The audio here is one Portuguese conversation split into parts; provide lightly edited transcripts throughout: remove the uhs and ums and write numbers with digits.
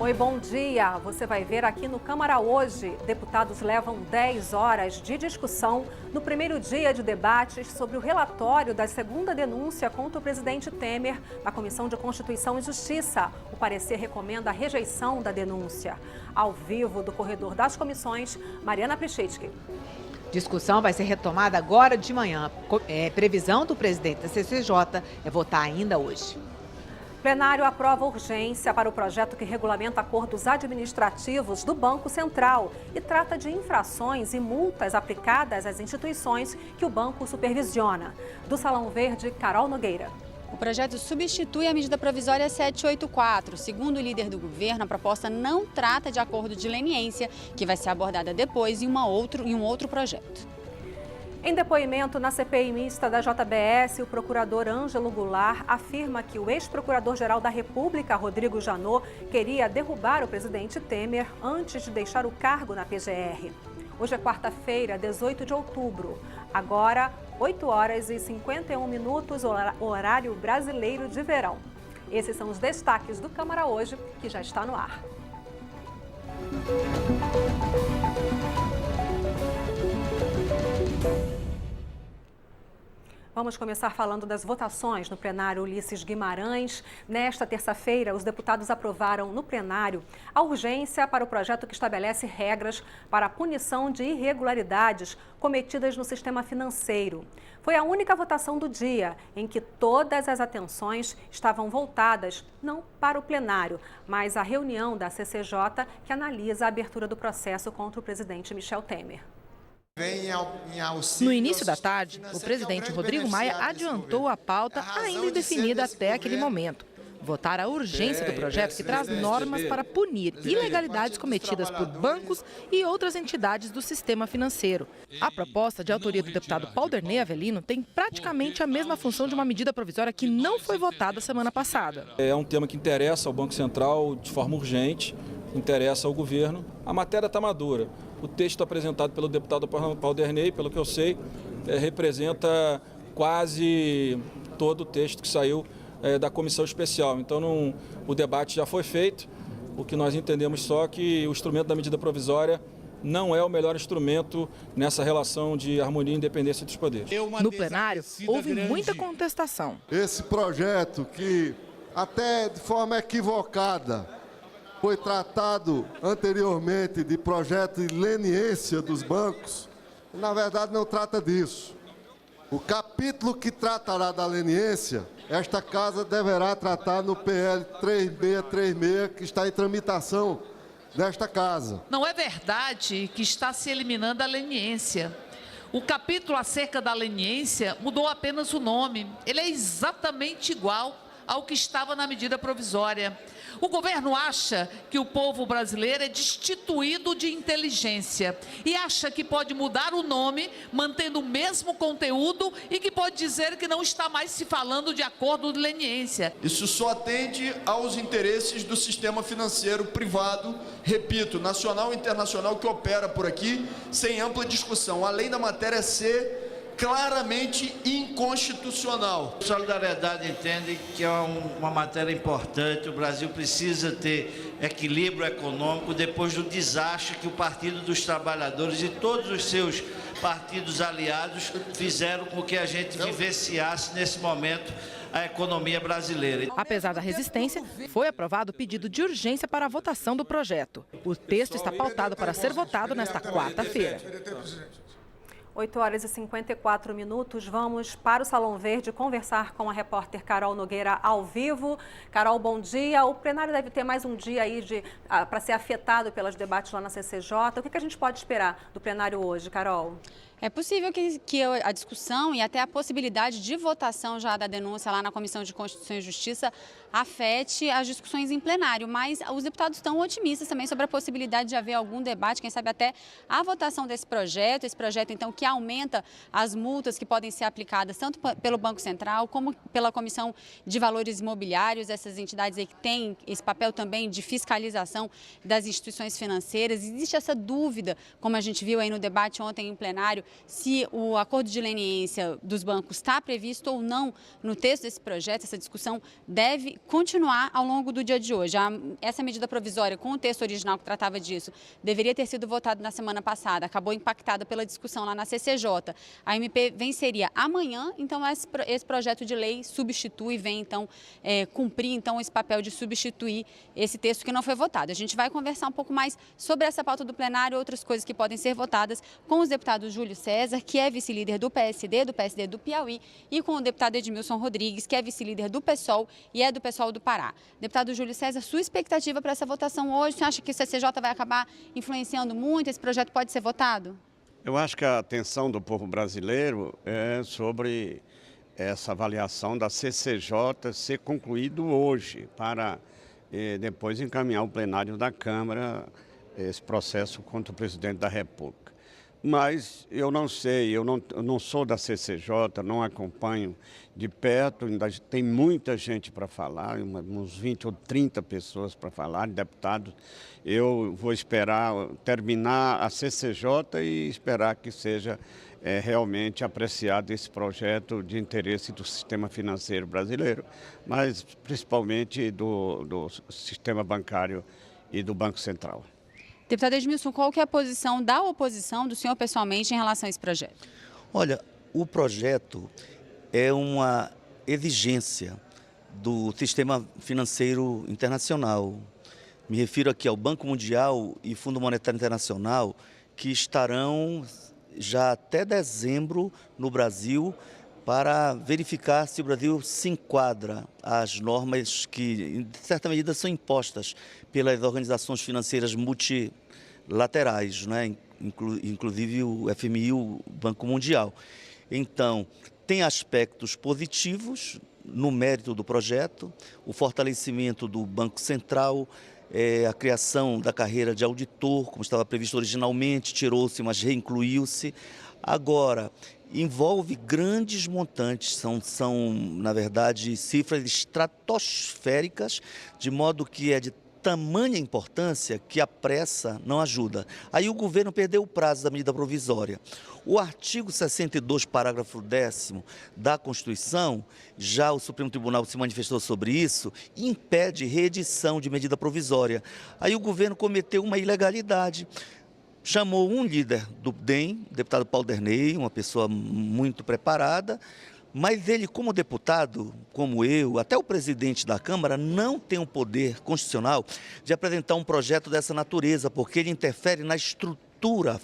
Oi, bom dia. Você vai ver aqui no Câmara hoje. Deputados levam 10 horas de discussão no primeiro dia de debates sobre o relatório da segunda denúncia contra o presidente Temer na Comissão de Constituição e Justiça. O parecer recomenda a rejeição da denúncia. Ao vivo do corredor das comissões, Mariana Prichitsky. Discussão vai ser retomada agora de manhã. Previsão do presidente da CCJ é votar ainda hoje. Plenário aprova urgência para o projeto que regulamenta acordos administrativos do Banco Central e trata de infrações e multas aplicadas às instituições que o banco supervisiona. Do Salão Verde, Carol Nogueira. O projeto substitui a medida provisória 784. Segundo o líder do governo, a proposta não trata de acordo de leniência, que vai ser abordada depois em um outro projeto. Em depoimento na CPI mista da JBS, o procurador Ângelo Goulart afirma que o ex-procurador-geral da República, Rodrigo Janot, queria derrubar o presidente Temer antes de deixar o cargo na PGR. Hoje é quarta-feira, 18 de outubro. Agora, 8 horas e 51 minutos, horário brasileiro de verão. Esses são os destaques do Câmara hoje, que já está no ar. Vamos começar falando das votações no plenário Ulisses Guimarães. Nesta terça-feira, os deputados aprovaram no plenário a urgência para o projeto que estabelece regras para a punição de irregularidades cometidas no sistema financeiro. Foi a única votação do dia em que todas as atenções estavam voltadas não para o plenário, mas à reunião da CCJ que analisa a abertura do processo contra o presidente Michel Temer. No início da tarde, o presidente Rodrigo Maia adiantou a pauta ainda indefinida até aquele momento. Votar a urgência do projeto que traz normas para punir ilegalidades cometidas por bancos e outras entidades do sistema financeiro. A proposta, de autoria do deputado Paulderney Avelino, tem praticamente a mesma função de uma medida provisória que não foi votada semana passada. É um tema que interessa ao Banco Central de forma urgente, interessa ao governo. A matéria está madura. O texto apresentado pelo deputado Paulderney, pelo que eu sei, representa quase todo o texto que saiu da comissão especial. Então, o debate já foi feito. O que nós entendemos só é que o instrumento da medida provisória não é o melhor instrumento nessa relação de harmonia e independência dos poderes. No plenário, houve muita contestação. Esse projeto que, até de forma equivocada, foi tratado anteriormente de projeto de leniência dos bancos, na verdade não trata disso. O capítulo que tratará da leniência, esta casa deverá tratar no PL 3636, que está em tramitação nesta casa. Não é verdade que está se eliminando a leniência. O capítulo acerca da leniência mudou apenas o nome. Ele é exatamente igual ao que estava na medida provisória. O governo acha que o povo brasileiro é destituído de inteligência e acha que pode mudar o nome, mantendo o mesmo conteúdo e que pode dizer que não está mais se falando de acordo de leniência. Isso só atende aos interesses do sistema financeiro privado, repito, nacional e internacional, que opera por aqui sem ampla discussão, além da matéria ser claramente inconstitucional. Solidariedade entende que é uma matéria importante. O Brasil precisa ter equilíbrio econômico depois do desastre que o Partido dos Trabalhadores e todos os seus partidos aliados fizeram com que a gente vivenciasse nesse momento a economia brasileira. Apesar da resistência, foi aprovado o pedido de urgência para a votação do projeto. O texto está pautado para ser votado nesta quarta-feira. 8 horas e 54 minutos, vamos para o Salão Verde conversar com a repórter Carol Nogueira ao vivo. Carol, bom dia. O plenário deve ter mais um dia aí para ser afetado pelos debates lá na CCJ. O que a gente pode esperar do plenário hoje, Carol? É possível que a discussão e até a possibilidade de votação já da denúncia lá na Comissão de Constituição e Justiça afete as discussões em plenário, mas os deputados estão otimistas também sobre a possibilidade de haver algum debate, quem sabe até a votação desse projeto, então que aumenta as multas que podem ser aplicadas tanto pelo Banco Central como pela Comissão de Valores Imobiliários, essas entidades aí que têm esse papel também de fiscalização das instituições financeiras. Existe essa dúvida, como a gente viu aí no debate ontem em plenário, se o acordo de leniência dos bancos está previsto ou não no texto desse projeto. Essa discussão deve continuar ao longo do dia de hoje. Essa medida provisória, com o texto original que tratava disso, deveria ter sido votado na semana passada, acabou impactada pela discussão lá na CCJ. A MP venceria amanhã, então esse projeto de lei substitui, vem então cumprir então esse papel de substituir esse texto que não foi votado. A gente vai conversar um pouco mais sobre essa pauta do plenário e outras coisas que podem ser votadas com os deputados Júlio César, que é vice-líder do PSD do Piauí, e com o deputado Edmilson Rodrigues, que é vice-líder do PSOL e é do PSOL do Pará. Deputado Júlio César, sua expectativa para essa votação hoje? Você acha que o CCJ vai acabar influenciando muito? Esse projeto pode ser votado? Eu acho que a atenção do povo brasileiro é sobre essa avaliação da CCJ ser concluído hoje, para depois encaminhar ao plenário da Câmara esse processo contra o presidente da República. Mas eu não sei, eu não sou da CCJ, não acompanho de perto, ainda tem muita gente para falar, uns 20 ou 30 pessoas para falar, deputados. Eu vou esperar terminar a CCJ e esperar que seja realmente apreciado esse projeto de interesse do sistema financeiro brasileiro, mas principalmente do sistema bancário e do Banco Central. Deputado Edmilson, qual que é a posição da oposição, do senhor pessoalmente, em relação a esse projeto? Olha, o projeto é uma exigência do sistema financeiro internacional. Me refiro aqui ao Banco Mundial e Fundo Monetário Internacional, que estarão já até dezembro no Brasil para verificar se o Brasil se enquadra às normas que, de certa medida, são impostas pelas organizações financeiras multilaterais, né? Inclusive o FMI e o Banco Mundial. Então, tem aspectos positivos no mérito do projeto, o fortalecimento do Banco Central, a criação da carreira de auditor, como estava previsto originalmente, tirou-se, mas reincluiu-se. Agora, envolve grandes montantes, são, na verdade, cifras estratosféricas, de modo que é de tamanha importância que a pressa não ajuda. Aí o governo perdeu o prazo da medida provisória. O artigo 62, parágrafo 10º da Constituição, já o Supremo Tribunal se manifestou sobre isso, impede reedição de medida provisória. Aí o governo cometeu uma ilegalidade. Chamou um líder do DEM, o deputado Paulo Derney, uma pessoa muito preparada, mas ele, como deputado, como eu, até o presidente da Câmara, não tem o poder constitucional de apresentar um projeto dessa natureza, porque ele interfere na estrutura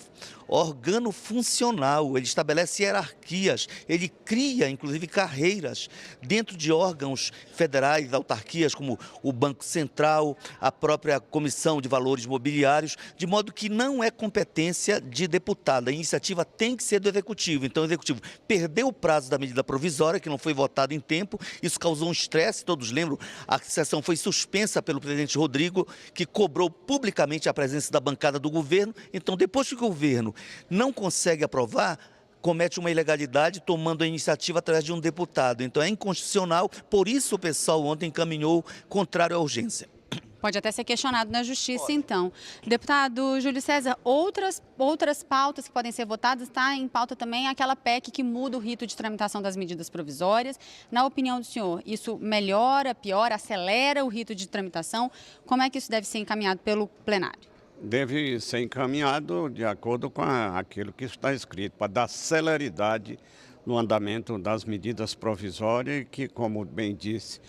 organo-funcional, ele estabelece hierarquias, ele cria, inclusive, carreiras dentro de órgãos federais, autarquias, como o Banco Central, a própria Comissão de Valores Mobiliários, de modo que não é competência de deputado, a iniciativa tem que ser do Executivo. Então, o Executivo perdeu o prazo da medida provisória, que não foi votada em tempo, isso causou um estresse, todos lembram, a sessão foi suspensa pelo presidente Rodrigo, que cobrou publicamente a presença da bancada do governo. Então, depois que o governo não consegue aprovar, comete uma ilegalidade tomando a iniciativa através de um deputado. Então é inconstitucional, por isso o pessoal ontem encaminhou contrário à urgência. Pode até ser questionado na Justiça, então. Deputado Júlio César, outras pautas que podem ser votadas, está em pauta também aquela PEC que muda o rito de tramitação das medidas provisórias. Na opinião do senhor, isso melhora, piora, acelera o rito de tramitação? Como é que isso deve ser encaminhado pelo plenário? Deve ser encaminhado de acordo com aquilo que está escrito, para dar celeridade no andamento das medidas provisórias, que, como bem disse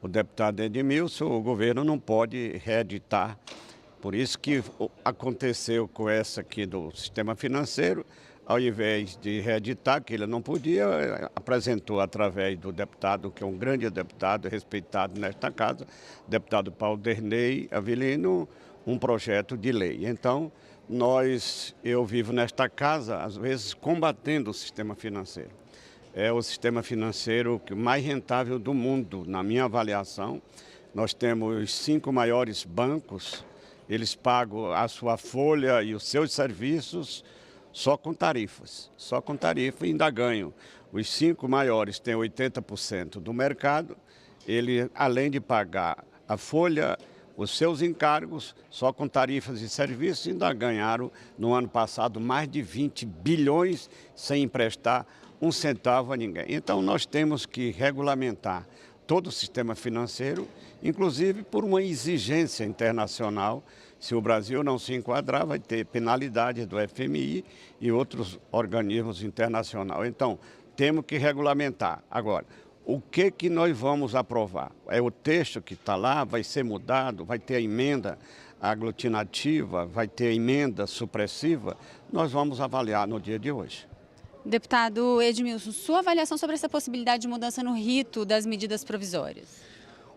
o deputado Edmilson, o governo não pode reeditar. Por isso que aconteceu com essa aqui do sistema financeiro, ao invés de reeditar, que ele não podia, apresentou através do deputado, que é um grande deputado respeitado nesta casa, deputado Paulo Derney Avelino, um projeto de lei. Então, eu vivo nesta casa, às vezes, combatendo o sistema financeiro. É o sistema financeiro mais rentável do mundo, na minha avaliação. Nós temos os 5 maiores bancos, eles pagam a sua folha e os seus serviços só com tarifas e ainda ganham. Os 5 maiores têm 80% do mercado, ele, além de pagar a folha, os seus encargos, só com tarifas e serviços, ainda ganharam no ano passado mais de 20 bilhões sem emprestar um centavo a ninguém. Então nós temos que regulamentar todo o sistema financeiro, inclusive por uma exigência internacional. Se o Brasil não se enquadrar, vai ter penalidade do FMI e outros organismos internacionais. Então, temos que regulamentar. Agora, o que nós vamos aprovar? É o texto que está lá, vai ser mudado, vai ter a emenda aglutinativa, vai ter a emenda supressiva. Nós vamos avaliar no dia de hoje. Deputado Edmilson, sua avaliação sobre essa possibilidade de mudança no rito das medidas provisórias?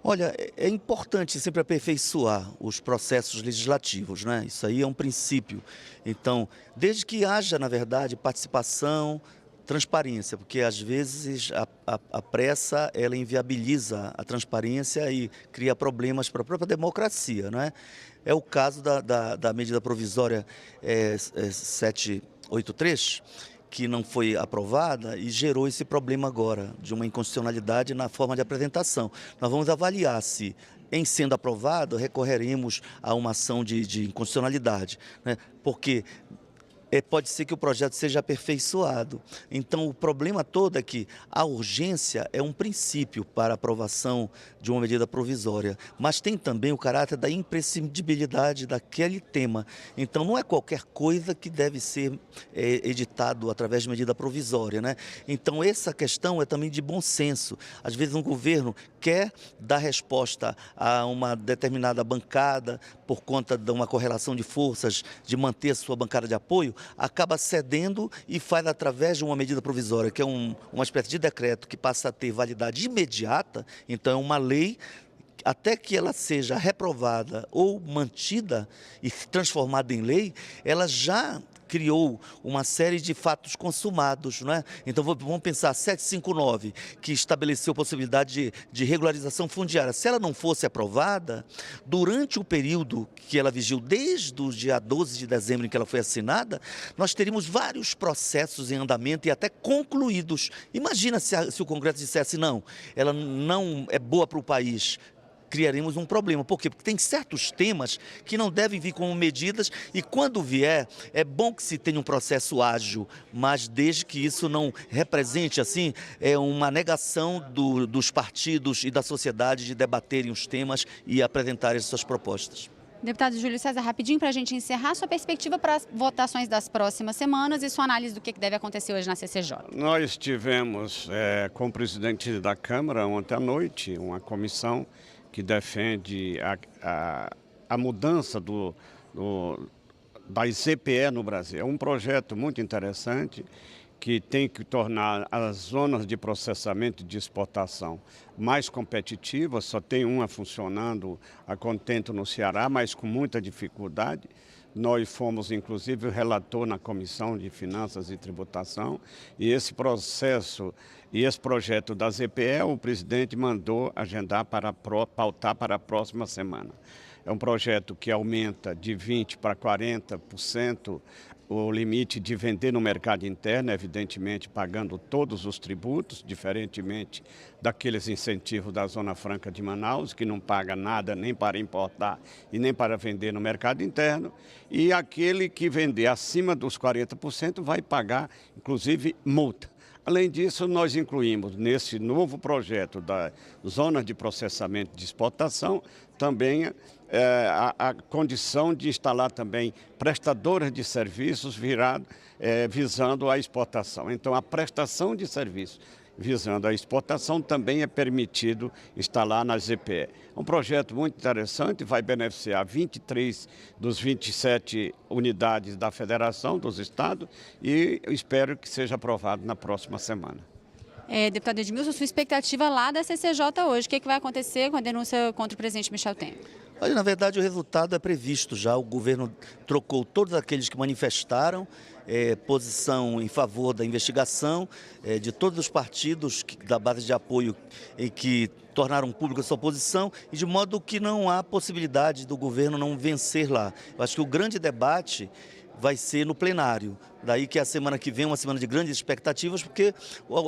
Olha, é importante sempre aperfeiçoar os processos legislativos, né? Isso aí é um princípio. Então, desde que haja, na verdade, participação, transparência, porque às vezes a pressa ela inviabiliza a transparência e cria problemas para a própria democracia, não é? É o caso da medida provisória 783, que não foi aprovada e gerou esse problema agora de uma inconstitucionalidade na forma de apresentação. Nós vamos avaliar se, em sendo aprovado, recorreremos a uma ação de inconstitucionalidade, né? Porque pode ser que o projeto seja aperfeiçoado. Então, o problema todo é que a urgência é um princípio para a aprovação de uma medida provisória, mas tem também o caráter da imprescindibilidade daquele tema. Então, não é qualquer coisa que deve ser editado através de medida provisória, né? Então, essa questão é também de bom senso. Às vezes, um governo quer dar resposta a uma determinada bancada por conta de uma correlação de forças, de manter a sua bancada de apoio, acaba cedendo e faz através de uma medida provisória, que é uma espécie de decreto que passa a ter validade imediata. Então é uma lei, até que ela seja reprovada ou mantida e transformada em lei, ela já criou uma série de fatos consumados, não é? Então vamos pensar 759, que estabeleceu a possibilidade de regularização fundiária. Se ela não fosse aprovada, durante o período que ela vigiu, desde o dia 12 de dezembro em que ela foi assinada, nós teríamos vários processos em andamento e até concluídos. Imagina se o Congresso dissesse não, ela não é boa para o país. Criaremos um problema. Por quê? Porque tem certos temas que não devem vir como medidas e quando vier, é bom que se tenha um processo ágil, mas desde que isso não represente, assim, uma negação dos partidos e da sociedade de debaterem os temas e apresentarem suas propostas. Deputado Júlio César, rapidinho para a gente encerrar, sua perspectiva para as votações das próximas semanas e sua análise do que deve acontecer hoje na CCJ. Nós tivemos com o presidente da Câmara ontem à noite uma comissão que defende a mudança das EPE no Brasil. É um projeto muito interessante que tem que tornar as zonas de processamento e de exportação mais competitivas. Só tem uma funcionando a contento no Ceará, mas com muita dificuldade. Nós fomos, inclusive, o relator na Comissão de Finanças e Tributação e esse processo e esse projeto das EPE, o presidente mandou agendar pautar para a próxima semana. É um projeto que aumenta de 20% para 40% o limite de vender no mercado interno, evidentemente pagando todos os tributos, diferentemente daqueles incentivos da Zona Franca de Manaus, que não paga nada nem para importar e nem para vender no mercado interno. E aquele que vender acima dos 40% vai pagar, inclusive, multa. Além disso, nós incluímos nesse novo projeto da zona de processamento de exportação também a condição de instalar também prestadoras de serviços visando a exportação. Então, a prestação de serviços visando a exportação também é permitido instalar nas EPE. É um projeto muito interessante, vai beneficiar 23 dos 27 unidades da Federação, dos Estados, e eu espero que seja aprovado na próxima semana. Deputado Edmilson, sua expectativa lá da CCJ hoje, o que vai acontecer com a denúncia contra o presidente Michel Temer? Olha, na verdade, o resultado é previsto já. O governo trocou todos aqueles que manifestaram posição em favor da investigação, de todos os partidos da base de apoio e que tornaram pública a sua posição, e de modo que não há possibilidade do governo não vencer lá. Eu acho que o grande debate vai ser no plenário. Daí que a semana que vem é uma semana de grandes expectativas, porque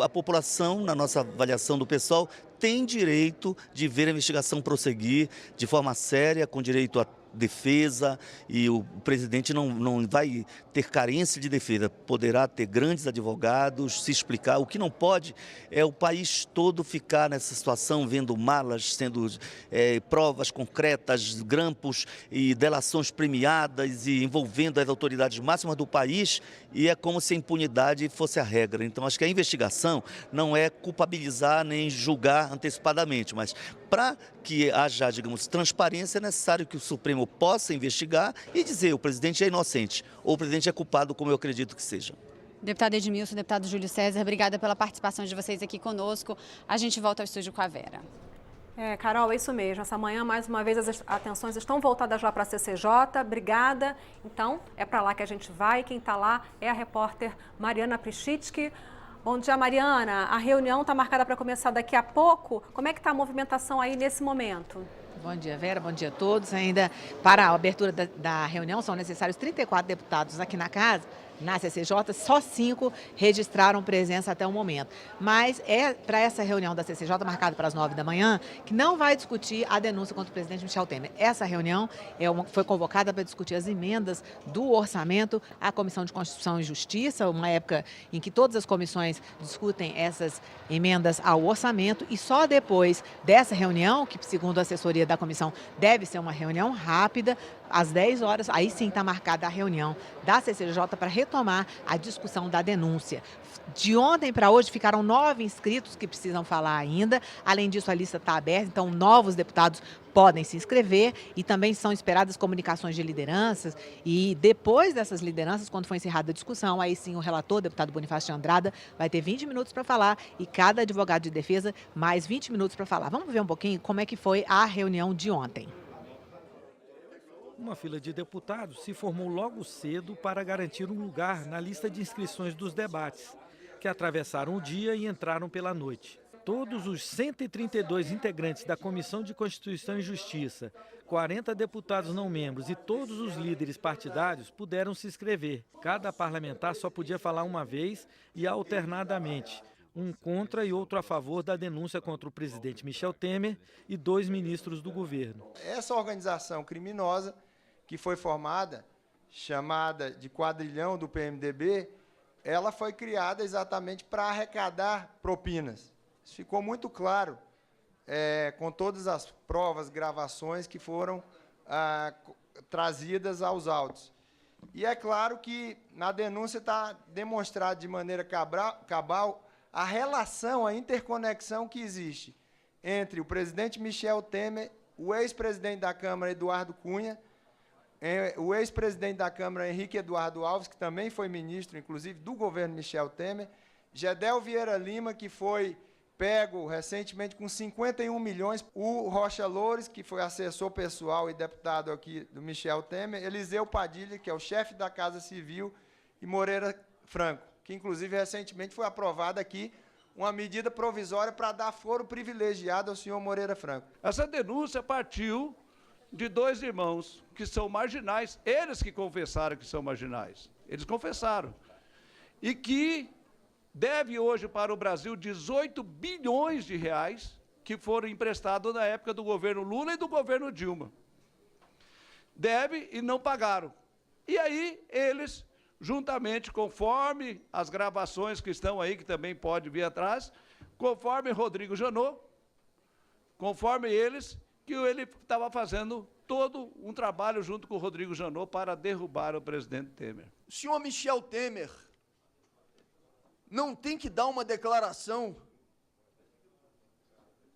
a população, na nossa avaliação do pessoal, tem direito de ver a investigação prosseguir de forma séria, com direito à defesa, e o presidente não vai ter carência de defesa, poderá ter grandes advogados, se explicar. O que não pode é o país todo ficar nessa situação, vendo malas, sendo provas concretas, grampos e delações premiadas e envolvendo as autoridades máximas do país, e é como se a impunidade fosse a regra. Então, acho que a investigação não é culpabilizar nem julgar antecipadamente, mas para que haja, digamos, transparência, é necessário que o Supremo possa investigar e dizer o presidente é inocente ou o presidente é culpado, como eu acredito que seja. Deputado Edmilson, deputado Júlio César, obrigada pela participação de vocês aqui conosco. A gente volta ao estúdio com a Vera. Carol, é isso mesmo. Essa manhã, mais uma vez, as atenções estão voltadas lá para a CCJ. Obrigada. Então, é para lá que a gente vai. Quem está lá é a repórter Mariana Prischitsky. Bom dia, Mariana. A reunião está marcada para começar daqui a pouco. Como é que está a movimentação aí nesse momento? Bom dia, Vera. Bom dia a todos. Ainda para a abertura da reunião são necessários 34 deputados aqui na casa. Na CCJ, só 5 registraram presença até o momento. Mas é para essa reunião da CCJ, marcada para as 9 da manhã, que não vai discutir a denúncia contra o presidente Michel Temer. Essa reunião foi convocada para discutir as emendas do orçamento à Comissão de Constituição e Justiça, uma época em que todas as comissões discutem essas emendas ao orçamento, e só depois dessa reunião, que segundo a assessoria da comissão deve ser uma reunião rápida, às 10 horas, aí sim está marcada a reunião da CCJ para retomar a discussão da denúncia. De ontem para hoje ficaram 9 inscritos que precisam falar ainda. Além disso, a lista está aberta, então novos deputados podem se inscrever, e também são esperadas comunicações de lideranças, e depois dessas lideranças, quando for encerrada a discussão, aí sim o relator, o deputado Bonifácio de Andrada, vai ter 20 minutos para falar, e cada advogado de defesa mais 20 minutos para falar. Vamos ver um pouquinho como é que foi a reunião de ontem. Uma fila de deputados se formou logo cedo para garantir um lugar na lista de inscrições dos debates, que atravessaram o dia e entraram pela noite. Todos os 132 integrantes da Comissão de Constituição e Justiça, 40 deputados não membros e todos os líderes partidários puderam se inscrever. Cada parlamentar só podia falar uma vez e alternadamente, um contra e outro a favor da denúncia contra o presidente Michel Temer e 2 ministros do governo. Essa organização criminosa que foi formada, chamada de quadrilhão do PMDB, ela foi criada exatamente para arrecadar propinas. Isso ficou muito claro com todas as provas, gravações que foram trazidas aos autos. E é claro que na denúncia está demonstrado de maneira cabal a relação, a interconexão que existe entre o presidente Michel Temer, o ex-presidente da Câmara, Eduardo Cunha, o ex-presidente da Câmara, Henrique Eduardo Alves, que também foi ministro, inclusive, do governo Michel Temer, Gedel Vieira Lima, que foi pego recentemente com 51 milhões, o Rocha Loures, que foi assessor pessoal e deputado aqui do Michel Temer, Eliseu Padilha, que é o chefe da Casa Civil, e Moreira Franco, que, inclusive, recentemente foi aprovada aqui uma medida provisória para dar foro privilegiado ao senhor Moreira Franco. Essa denúncia partiu de 2 irmãos que são marginais, eles que confessaram que são marginais, eles confessaram, e que deve hoje para o Brasil 18 bilhões de reais que foram emprestados na época do governo Lula e do governo Dilma. Deve e não pagaram. E aí eles, juntamente, conforme as gravações que estão aí, que também pode vir atrás, conforme Rodrigo Janot, conforme eles, que ele estava fazendo todo um trabalho junto com o Rodrigo Janot para derrubar o presidente Temer. O senhor Michel Temer não tem que dar uma declaração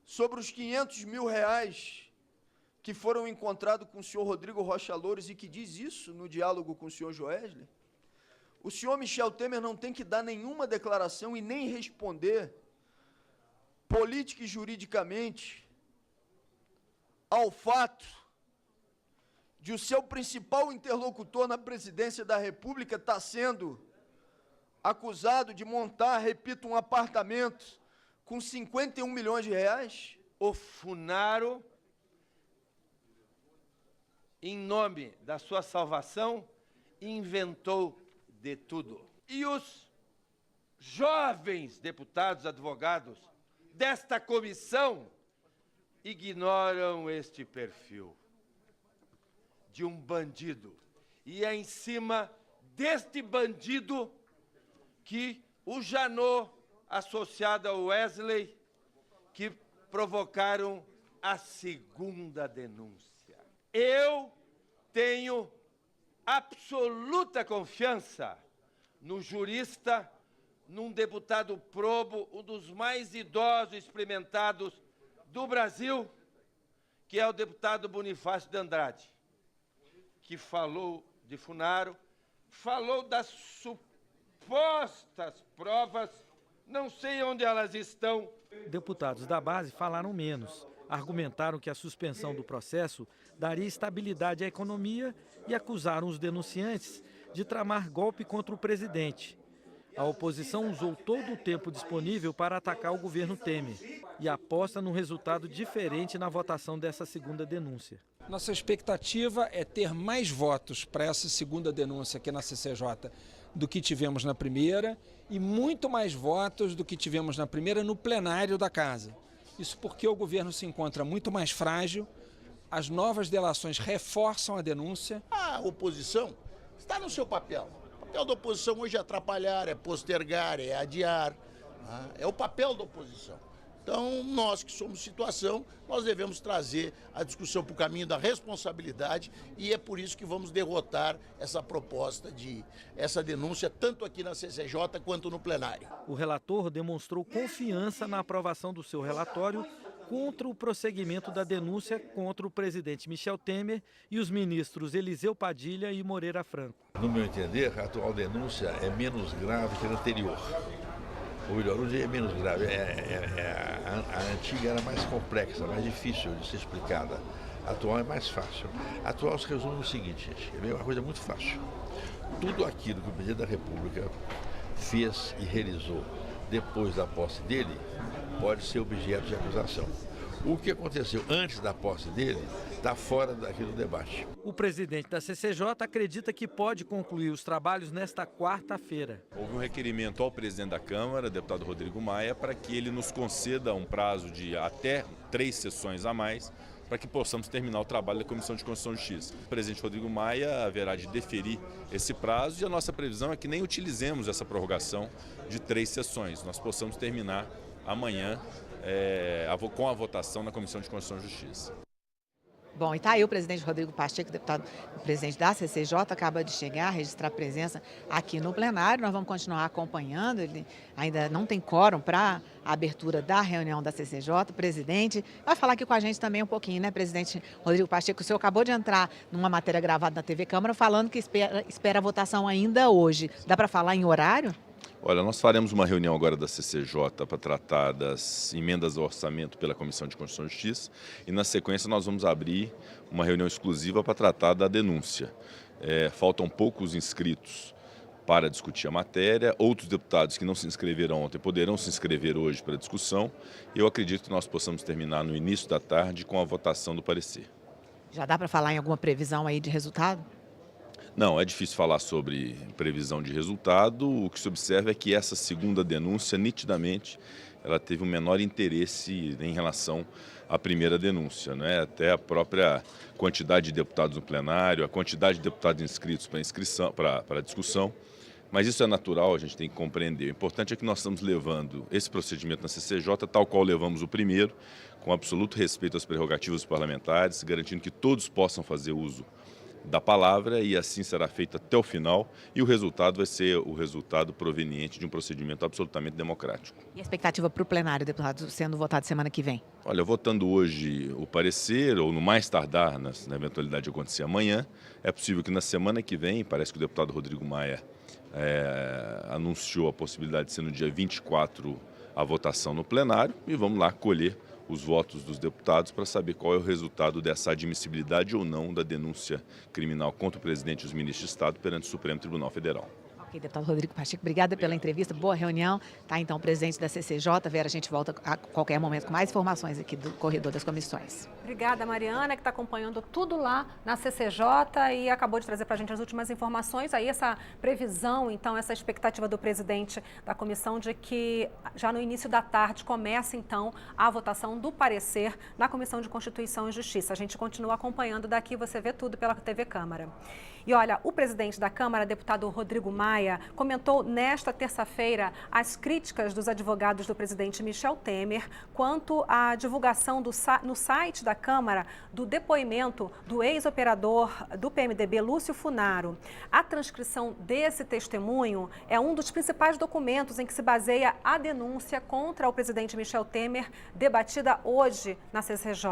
sobre os 500 mil reais que foram encontrados com o senhor Rodrigo Rocha Loures e que diz isso no diálogo com o senhor Joesley? O senhor Michel Temer não tem que dar nenhuma declaração e nem responder política e juridicamente ao fato de o seu principal interlocutor na presidência da República estar sendo acusado de montar, repito, um apartamento com 51 milhões de reais? O Funaro, em nome da sua salvação, inventou de tudo. E os jovens deputados advogados desta comissão ignoram este perfil de um bandido. E é em cima deste bandido que o Janot, associado ao Wesley, que provocaram a segunda denúncia. Eu tenho absoluta confiança no jurista, num deputado probo, um dos mais idosos e experimentados do Brasil, que é o deputado Bonifácio de Andrade, que falou de Funaro, falou das supostas provas, não sei onde elas estão. Deputados da base falaram menos. Argumentaram que a suspensão do processo daria estabilidade à economia e acusaram os denunciantes de tramar golpe contra o presidente. A oposição usou todo o tempo disponível para atacar o governo Temer e aposta num resultado diferente na votação dessa segunda denúncia. Nossa expectativa é ter mais votos para essa segunda denúncia aqui na CCJ do que tivemos na primeira e muito mais votos do que tivemos na primeira no plenário da Casa. Isso porque o governo se encontra muito mais frágil, as novas delações reforçam a denúncia. A oposição está no seu papel. O papel da oposição hoje é atrapalhar, é postergar, é adiar. É o papel da oposição. Então, nós que somos situação, nós devemos trazer a discussão para o caminho da responsabilidade e é por isso que vamos derrotar essa proposta essa denúncia, tanto aqui na CCJ quanto no plenário. O relator demonstrou confiança na aprovação do seu relatório contra o prosseguimento da denúncia contra o presidente Michel Temer e os ministros Eliseu Padilha e Moreira Franco. No meu entender, a atual denúncia é menos grave que a anterior. Ou melhor, hoje é menos grave. A antiga era mais complexa, mais difícil de ser explicada. A atual é mais fácil. A atual se resume no seguinte, gente, é uma coisa muito fácil. Tudo aquilo que o presidente da República fez e realizou depois da posse dele pode ser objeto de acusação. O que aconteceu antes da posse dele está fora daqui do debate. O presidente da CCJ acredita que pode concluir os trabalhos nesta quarta-feira. Houve um requerimento ao presidente da Câmara, deputado Rodrigo Maia, para que ele nos conceda um prazo de até 3 sessões a mais, para que possamos terminar o trabalho da Comissão de Constituição e Justiça. O presidente Rodrigo Maia haverá de deferir esse prazo e a nossa previsão é que nem utilizemos essa prorrogação de 3 sessões. Nós possamos terminar amanhã com a votação na Comissão de Constituição e Justiça. Bom, e está aí o presidente Rodrigo Pacheco, deputado, o presidente da CCJ, acaba de chegar, registrar presença aqui no plenário. Nós vamos continuar acompanhando, ele ainda não tem quórum para a abertura da reunião da CCJ. O presidente vai falar aqui com a gente também um pouquinho, né, presidente Rodrigo Pacheco? O senhor acabou de entrar numa matéria gravada na TV Câmara falando que espera a votação ainda hoje. Dá para falar em horário? Olha, nós faremos uma reunião agora da CCJ para tratar das emendas ao orçamento pela Comissão de Constituição e Justiça e, na sequência, nós vamos abrir uma reunião exclusiva para tratar da denúncia. Faltam poucos inscritos para discutir a matéria, outros deputados que não se inscreveram ontem poderão se inscrever hoje para a discussão e eu acredito que nós possamos terminar no início da tarde com a votação do parecer. Já dá para falar em alguma previsão aí de resultado? Não, é difícil falar sobre previsão de resultado. O que se observa é que essa segunda denúncia, nitidamente, ela teve um menor interesse em relação à primeira denúncia, né? Até a própria quantidade de deputados no plenário, a quantidade de deputados inscritos para a discussão. Mas isso é natural, a gente tem que compreender. O importante é que nós estamos levando esse procedimento na CCJ, tal qual levamos o primeiro, com absoluto respeito às prerrogativas parlamentares, garantindo que todos possam fazer uso da palavra e assim será feito até o final e o resultado vai ser o resultado proveniente de um procedimento absolutamente democrático. E a expectativa para o plenário, deputado, sendo votado semana que vem? Olha, votando hoje o parecer ou no mais tardar, na eventualidade de acontecer amanhã, é possível que na semana que vem, parece que o deputado Rodrigo Maia anunciou a possibilidade de ser no dia 24 a votação no plenário e vamos lá colher os votos dos deputados para saber qual é o resultado dessa admissibilidade ou não da denúncia criminal contra o presidente e os ministros de Estado perante o Supremo Tribunal Federal. Ok, deputado Rodrigo Pacheco, obrigada pela entrevista, boa reunião. Tá, então, presidente da CCJ. Vera, a gente volta a qualquer momento com mais informações aqui do corredor das comissões. Obrigada, Mariana, que está acompanhando tudo lá na CCJ e acabou de trazer para a gente as últimas informações. Aí essa previsão, então, essa expectativa do presidente da comissão de que já no início da tarde comece, então, a votação do parecer na Comissão de Constituição e Justiça. A gente continua acompanhando daqui, você vê tudo pela TV Câmara. E olha, o presidente da Câmara, deputado Rodrigo Maia, comentou nesta terça-feira as críticas dos advogados do presidente Michel Temer quanto à divulgação no site da Câmara do depoimento do ex-operador do PMDB, Lúcio Funaro. A transcrição desse testemunho é um dos principais documentos em que se baseia a denúncia contra o presidente Michel Temer, debatida hoje na CCJ.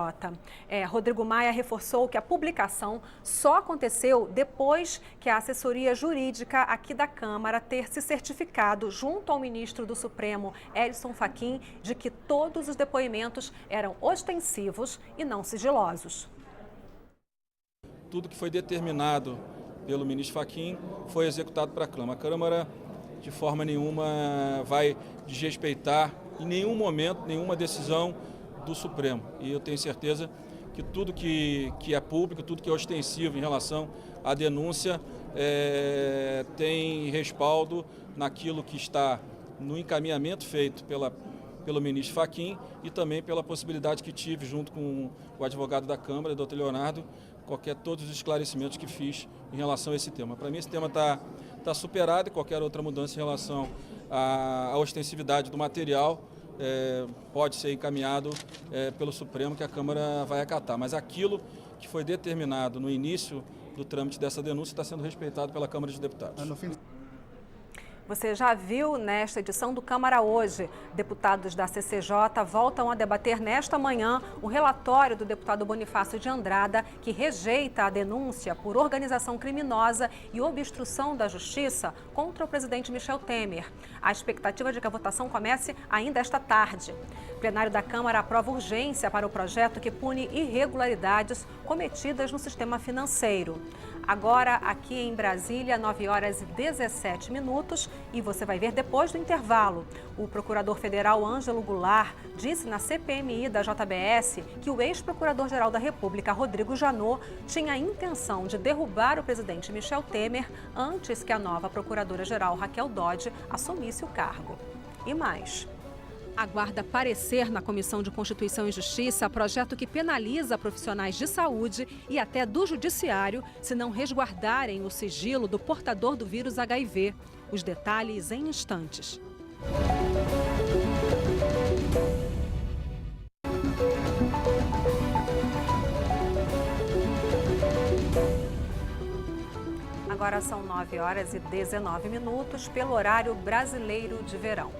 Rodrigo Maia reforçou que a publicação só aconteceu depois que a assessoria jurídica aqui da Câmara ter se certificado junto ao ministro do Supremo, Edson Fachin, de que todos os depoimentos eram ostensivos e não sigilosos. Tudo que foi determinado pelo ministro Fachin foi executado para a Câmara. A Câmara, de forma nenhuma, vai desrespeitar em nenhum momento nenhuma decisão do Supremo. E eu tenho certeza que tudo que é público, tudo que é ostensivo em relação à denúncia tem respaldo naquilo que está no encaminhamento feito pelo ministro Fachin e também pela possibilidade que tive junto com o advogado da Câmara, doutor Leonardo, todos os esclarecimentos que fiz em relação a esse tema. Para mim esse tema está superado e qualquer outra mudança em relação à ostensividade do material pode ser encaminhado pelo Supremo, que a Câmara vai acatar. Mas aquilo que foi determinado no início do trâmite dessa denúncia está sendo respeitado pela Câmara de Deputados. Você já viu nesta edição do Câmara Hoje, deputados da CCJ voltam a debater nesta manhã o relatório do deputado Bonifácio de Andrada, que rejeita a denúncia por organização criminosa e obstrução da justiça contra o presidente Michel Temer. A expectativa é de que a votação comece ainda esta tarde. O plenário da Câmara aprova urgência para o projeto que pune irregularidades cometidas no sistema financeiro. Agora, aqui em Brasília, 9 horas e 17 minutos, e você vai ver depois do intervalo. O procurador federal Ângelo Goulart disse na CPMI da JBS que o ex-procurador-geral da República, Rodrigo Janot, tinha a intenção de derrubar o presidente Michel Temer antes que a nova procuradora-geral Raquel Dodge assumisse o cargo. E mais. Aguarda parecer na Comissão de Constituição e Justiça projeto que penaliza profissionais de saúde e até do judiciário se não resguardarem o sigilo do portador do vírus HIV. Os detalhes em instantes. Agora são 9 horas e 19 minutos pelo horário brasileiro de verão.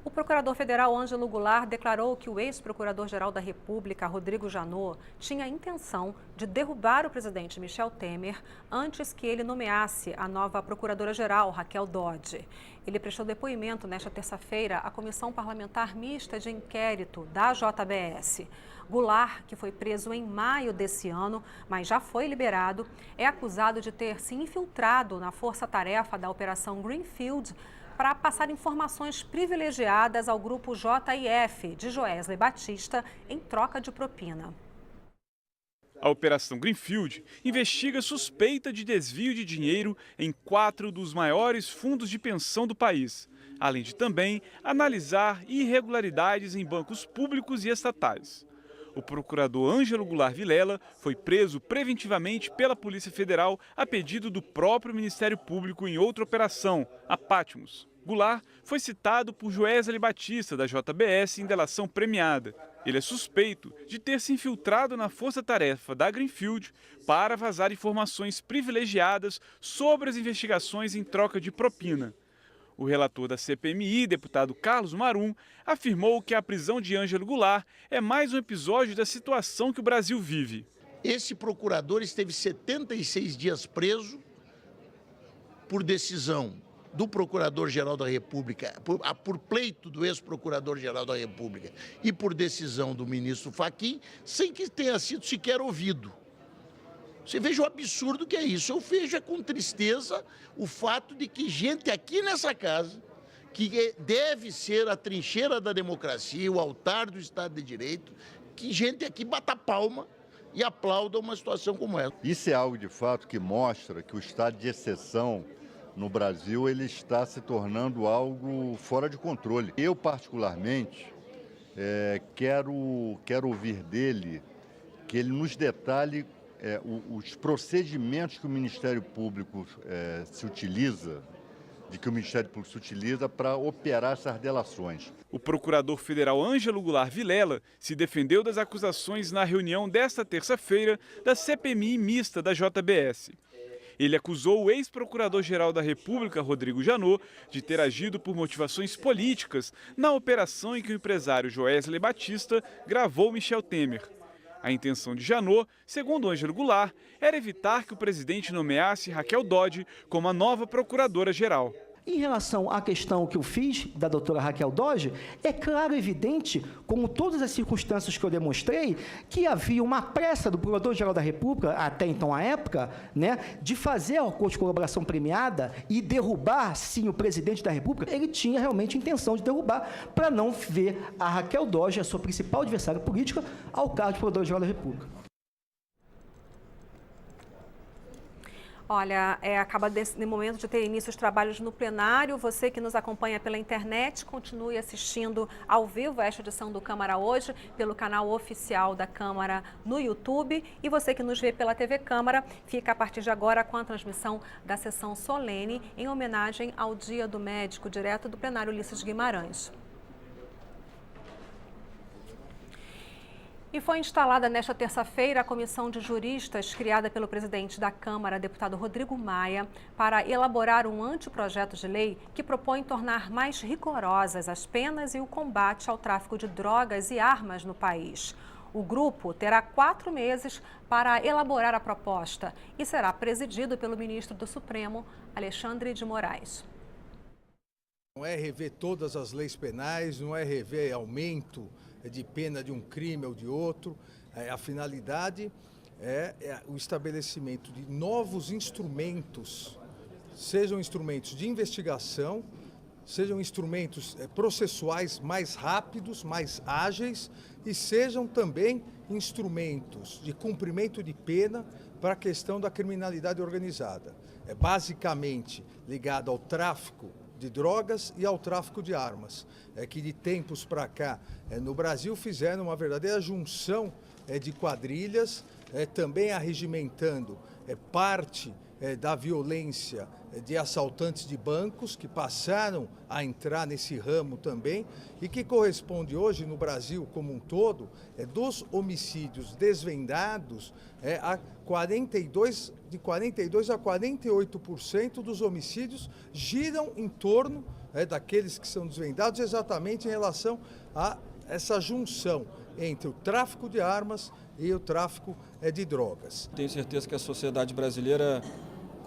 O procurador federal Ângelo Goulart declarou que o ex-procurador-geral da República, Rodrigo Janot, tinha a intenção de derrubar o presidente Michel Temer antes que ele nomeasse a nova procuradora-geral, Raquel Dodge. Ele prestou depoimento nesta terça-feira à Comissão Parlamentar Mista de Inquérito da JBS. Goulart, que foi preso em maio desse ano, mas já foi liberado, é acusado de ter se infiltrado na força-tarefa da Operação Greenfield para passar informações privilegiadas ao grupo JIF de Joesley Batista em troca de propina. A Operação Greenfield investiga suspeita de desvio de dinheiro em 4 dos maiores fundos de pensão do país, além de também analisar irregularidades em bancos públicos e estatais. O procurador Ângelo Goulart Vilela foi preso preventivamente pela Polícia Federal a pedido do próprio Ministério Público em outra operação, a Patmos. Goulart foi citado por Joesley Batista, da JBS, em delação premiada. Ele é suspeito de ter se infiltrado na força-tarefa da Greenfield para vazar informações privilegiadas sobre as investigações em troca de propina. O relator da CPMI, deputado Carlos Marum, afirmou que a prisão de Ângelo Goulart é mais um episódio da situação que o Brasil vive. Esse procurador esteve 76 dias preso por decisão do Procurador-Geral da República, por pleito do ex-Procurador-Geral da República e por decisão do ministro Fachin, sem que tenha sido sequer ouvido. Você veja o absurdo que é isso. Eu vejo com tristeza o fato de que gente aqui nessa casa, que deve ser a trincheira da democracia, o altar do Estado de Direito, que gente aqui bata palma e aplauda uma situação como essa. Isso é algo de fato que mostra que o estado de exceção no Brasil ele está se tornando algo fora de controle. Eu, particularmente, quero ouvir dele que ele nos detalhe os procedimentos que o Ministério Público se utiliza, para operar essas delações. O procurador federal Ângelo Goulart Vilela se defendeu das acusações na reunião desta terça-feira da CPMI mista da JBS. Ele acusou o ex-procurador-geral da República, Rodrigo Janot, de ter agido por motivações políticas na operação em que o empresário Joesley Batista gravou Michel Temer. A intenção de Janot, segundo Ângelo Goulart, era evitar que o presidente nomeasse Raquel Dodge como a nova procuradora-geral. Em relação à questão que eu fiz da doutora Raquel Dodge, é claro e evidente, como todas as circunstâncias que eu demonstrei, que havia uma pressa do Procurador-Geral da República, até então à época, de fazer a acordo de colaboração premiada e derrubar, sim, o presidente da República. Ele tinha realmente a intenção de derrubar, para não ver a Raquel Dodge, a sua principal adversária política, ao cargo de Procurador-Geral da República. Olha, acaba no momento de ter início os trabalhos no plenário. Você que nos acompanha pela internet, continue assistindo ao vivo a esta edição do Câmara Hoje, pelo canal oficial da Câmara no YouTube. E você que nos vê pela TV Câmara, fica a partir de agora com a transmissão da sessão solene em homenagem ao Dia do Médico, direto do plenário Ulisses Guimarães. E foi instalada nesta terça-feira a comissão de juristas criada pelo presidente da Câmara, deputado Rodrigo Maia, para elaborar um anteprojeto de lei que propõe tornar mais rigorosas as penas e o combate ao tráfico de drogas e armas no país. O grupo terá 4 meses para elaborar a proposta e será presidido pelo ministro do Supremo, Alexandre de Moraes. Não é rever todas as leis penais, não é rever aumento de pena de um crime ou de outro. A finalidade é o estabelecimento de novos instrumentos, sejam instrumentos de investigação, sejam instrumentos processuais mais rápidos, mais ágeis e sejam também instrumentos de cumprimento de pena para a questão da criminalidade organizada. É basicamente ligado ao tráfico de drogas e ao tráfico de armas, que de tempos para cá no Brasil fizeram uma verdadeira junção de quadrilhas, também arregimentando parte da violência de assaltantes de bancos que passaram a entrar nesse ramo também e que corresponde hoje no Brasil como um todo, dos homicídios desvendados, de 42% a 48% dos homicídios giram em torno daqueles que são desvendados exatamente em relação a essa junção entre o tráfico de armas e o tráfico de drogas. Tenho certeza que a sociedade brasileira,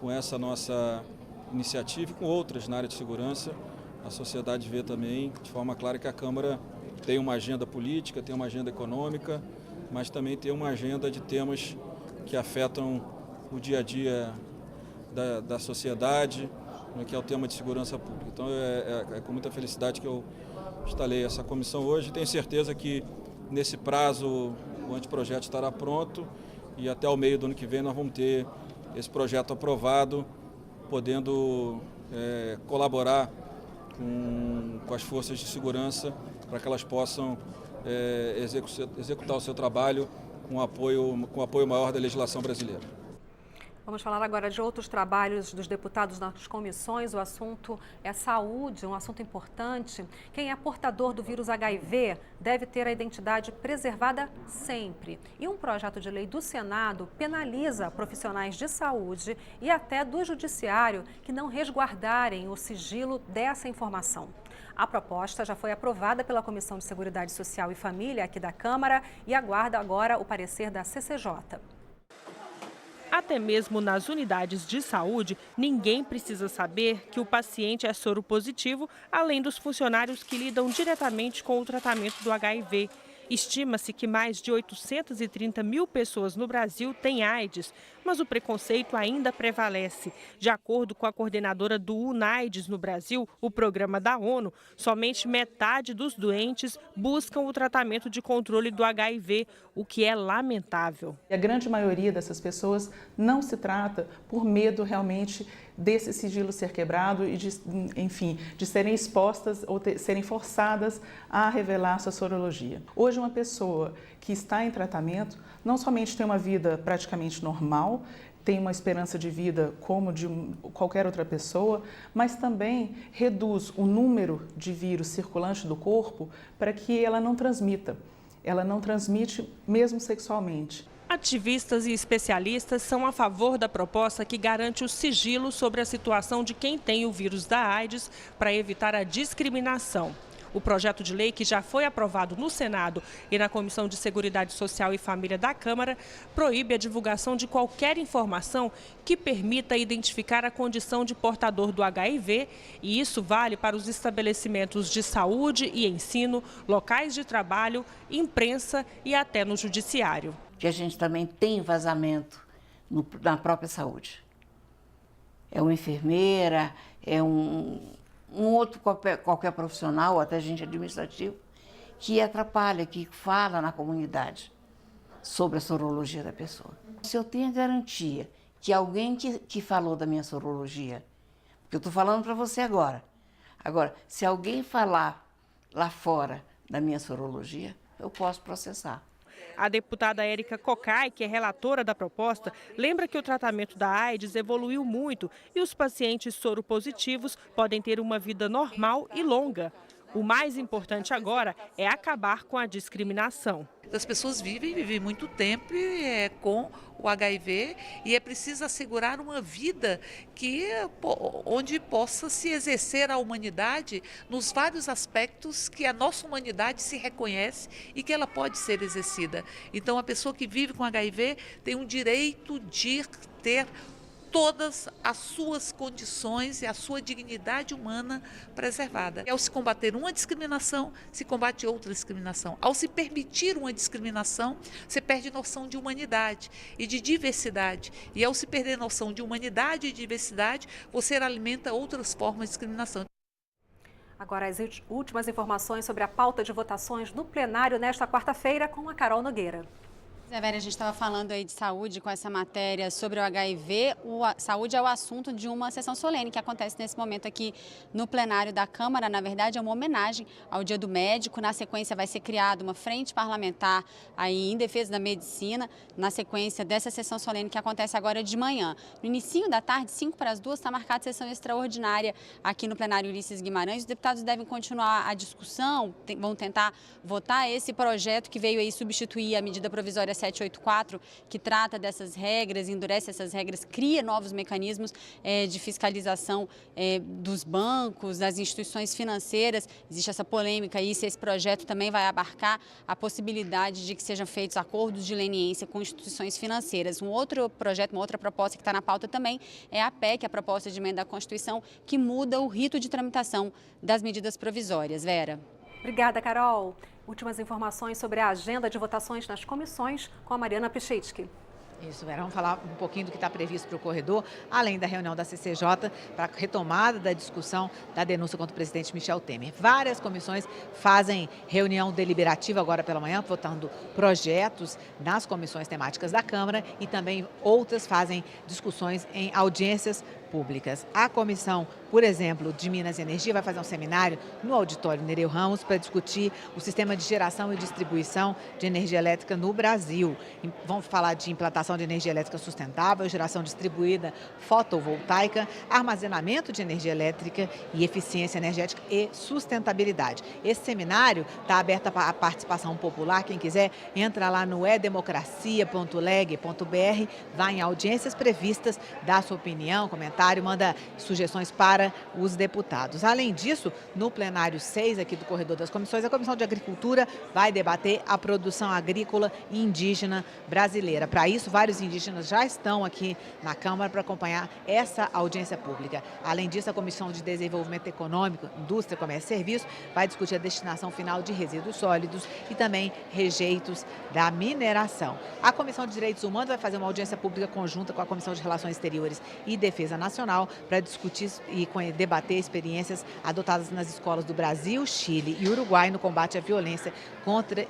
com essa nossa iniciativa e com outras na área de segurança, a sociedade vê também de forma clara que a Câmara tem uma agenda política, tem uma agenda econômica, mas também tem uma agenda de temas que afetam o dia a dia da sociedade, que é o tema de segurança pública. Então é com muita felicidade que eu instalei essa comissão hoje. Tenho certeza que nesse prazo o anteprojeto estará pronto e até o meio do ano que vem nós vamos ter esse projeto aprovado, podendo colaborar com as forças de segurança para que elas possam executar o seu trabalho com apoio maior da legislação brasileira. Vamos falar agora de outros trabalhos dos deputados nas comissões. O assunto é saúde, um assunto importante. Quem é portador do vírus HIV deve ter a identidade preservada sempre. E um projeto de lei do Senado penaliza profissionais de saúde e até do judiciário que não resguardarem o sigilo dessa informação. A proposta já foi aprovada pela Comissão de Seguridade Social e Família aqui da Câmara e aguarda agora o parecer da CCJ. Até mesmo nas unidades de saúde, ninguém precisa saber que o paciente é soropositivo, além dos funcionários que lidam diretamente com o tratamento do HIV. Estima-se que mais de 830 mil pessoas no Brasil têm AIDS, mas o preconceito ainda prevalece. De acordo com a coordenadora do UNAIDS no Brasil, o programa da ONU, somente metade dos doentes buscam o tratamento de controle do HIV, o que é lamentável. A grande maioria dessas pessoas não se trata por medo realmente desse sigilo ser quebrado e de serem expostas ou serem forçadas a revelar sua sorologia. Hoje, uma pessoa que está em tratamento não somente tem uma vida praticamente normal, tem uma esperança de vida como de qualquer outra pessoa, mas também reduz o número de vírus circulantes do corpo para que ela não transmita. Ela não transmite mesmo sexualmente. Ativistas e especialistas são a favor da proposta que garante o sigilo sobre a situação de quem tem o vírus da AIDS para evitar a discriminação. O projeto de lei, que já foi aprovado no Senado e na Comissão de Seguridade Social e Família da Câmara, proíbe a divulgação de qualquer informação que permita identificar a condição de portador do HIV, e isso vale para os estabelecimentos de saúde e ensino, locais de trabalho, imprensa e até no judiciário. Que a gente também tem vazamento na própria saúde. É uma enfermeira, é um outro qualquer profissional, até gente administrativo, que atrapalha, que fala na comunidade sobre a sorologia da pessoa. Se eu tenho a garantia que alguém que falou da minha sorologia, porque eu estou falando para você agora, se alguém falar lá fora da minha sorologia, eu posso processar. A deputada Érica Cocai, que é relatora da proposta, lembra que o tratamento da AIDS evoluiu muito e os pacientes soropositivos podem ter uma vida normal e longa. O mais importante agora é acabar com a discriminação. As pessoas vivem muito tempo com o HIV e é preciso assegurar uma vida onde possa se exercer a humanidade nos vários aspectos que a nossa humanidade se reconhece e que ela pode ser exercida. Então, a pessoa que vive com HIV tem um direito de ter todas as suas condições e a sua dignidade humana preservada. Ao se combater uma discriminação, se combate outra discriminação. Ao se permitir uma discriminação, você perde noção de humanidade e de diversidade. E ao se perder noção de humanidade e diversidade, você alimenta outras formas de discriminação. Agora, as últimas informações sobre a pauta de votações no plenário nesta quarta-feira com a Carol Nogueira. Zé Vera, a gente estava falando aí de saúde com essa matéria sobre o HIV. Saúde é o assunto de uma sessão solene que acontece nesse momento aqui no plenário da Câmara. Na verdade, é uma homenagem ao Dia do Médico. Na sequência, vai ser criada uma frente parlamentar aí em defesa da medicina, na sequência dessa sessão solene que acontece agora de manhã. No início da tarde, 1:45, está marcada a sessão extraordinária aqui no plenário Ulisses Guimarães. Os deputados devem continuar a discussão, vão tentar votar esse projeto que veio aí substituir a medida provisória 784, que trata dessas regras, endurece essas regras, cria novos mecanismos de fiscalização dos bancos, das instituições financeiras. Existe essa polêmica aí se esse projeto também vai abarcar a possibilidade de que sejam feitos acordos de leniência com instituições financeiras. Um outro projeto, uma outra proposta que está na pauta também é a PEC, a proposta de emenda à Constituição, que muda o rito de tramitação das medidas provisórias. Vera. Obrigada, Carol. Últimas informações sobre a agenda de votações nas comissões com a Mariana Pichetsky. Isso, Vera, vamos falar um pouquinho do que está previsto para o corredor, além da reunião da CCJ, para a retomada da discussão da denúncia contra o presidente Michel Temer. Várias comissões fazem reunião deliberativa agora pela manhã, votando projetos nas comissões temáticas da Câmara e também outras fazem discussões em audiências públicas. A comissão, por exemplo, de Minas e Energia vai fazer um seminário no auditório Nereu Ramos para discutir o sistema de geração e distribuição de energia elétrica no Brasil. Vamos falar de implantação de energia elétrica sustentável, geração distribuída fotovoltaica, armazenamento de energia elétrica e eficiência energética e sustentabilidade. Esse seminário está aberto à participação popular. Quem quiser, entra lá no edemocracia.leg.br, vai em audiências previstas, dá sua opinião, comentário, parlamentar e manda sugestões para os deputados. Além disso, no plenário 6 aqui do corredor das comissões, a Comissão de Agricultura vai debater a produção agrícola e indígena brasileira. Para isso, vários indígenas já estão aqui na Câmara para acompanhar essa audiência pública. Além disso, a Comissão de Desenvolvimento Econômico, Indústria, Comércio e Serviços vai discutir a destinação final de resíduos sólidos e também rejeitos da mineração. A Comissão de Direitos Humanos vai fazer uma audiência pública conjunta com a Comissão de Relações Exteriores e Defesa Nacional para discutir e debater experiências adotadas nas escolas do Brasil, Chile e Uruguai no combate à violência contra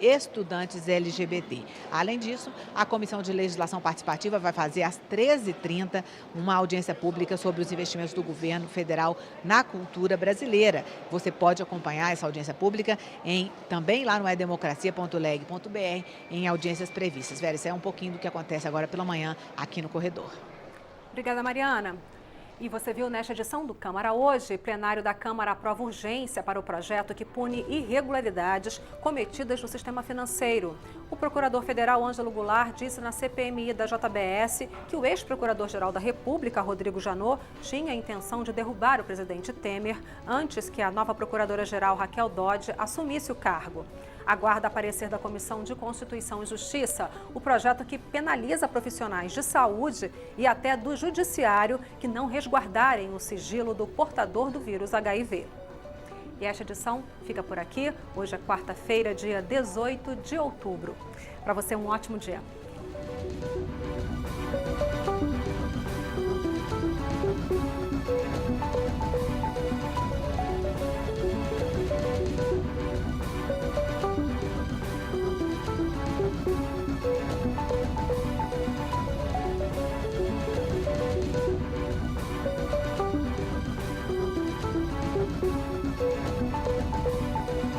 estudantes LGBT. Além disso, a Comissão de Legislação Participativa vai fazer às 13h30 uma audiência pública sobre os investimentos do governo federal na cultura brasileira. Você pode acompanhar essa audiência pública também lá no edemocracia.leg.br em audiências previstas. Vera, isso é um pouquinho do que acontece agora pela manhã aqui no corredor. Obrigada, Mariana. E você viu nesta edição do Câmara Hoje, plenário da Câmara aprova urgência para o projeto que pune irregularidades cometidas no sistema financeiro. O procurador federal Ângelo Goulart disse na CPMI da JBS que o ex-procurador-geral da República, Rodrigo Janot, tinha a intenção de derrubar o presidente Temer antes que a nova procuradora-geral Raquel Dodge assumisse o cargo. Aguarda parecer da Comissão de Constituição e Justiça o projeto que penaliza profissionais de saúde e até do judiciário que não resguardarem o sigilo do portador do vírus HIV. E esta edição fica por aqui. Hoje é quarta-feira, dia 18 de outubro. Para você, um ótimo dia.